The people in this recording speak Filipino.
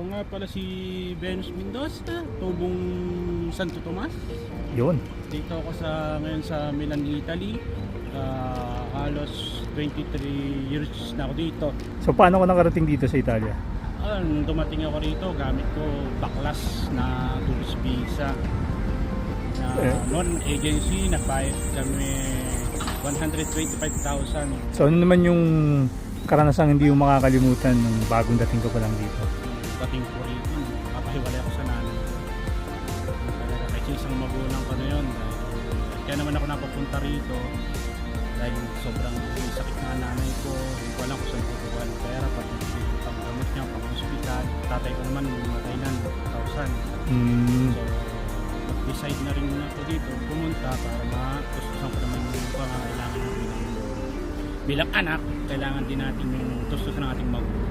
Ako nga pala si Venus Mendoza, tubong Santo Tomas. Yun. Dito ako ngayon sa Milan, Italy. Halos 23 years na ako dito. So paano ka nakarating dito sa Italia? Nung dumating ako rito, gamit ko baklas na tourist visa. Noon agency, nagbayad kami 125,000. So ano naman yung karanasang hindi mo makakalimutan nung bagong dating ka pa lang dito? Dating ko rito, papahiwalay ako sa nanay ko. Talaga, kasi isang magulang ko na yun. Kaya naman ako napapunta rito dahil sobrang may sakit na nanay ko. Hindi ko alam kung saan kukuha ng pera, pati pang gamot niya, pang hospital. Tatay ko naman, matay na 1,000. So, decide na rin ako dito pumunta para matustusan ko naman yung pangangailangan natin bilang anak. Kailangan din natin yung tustusan ng ating magulang.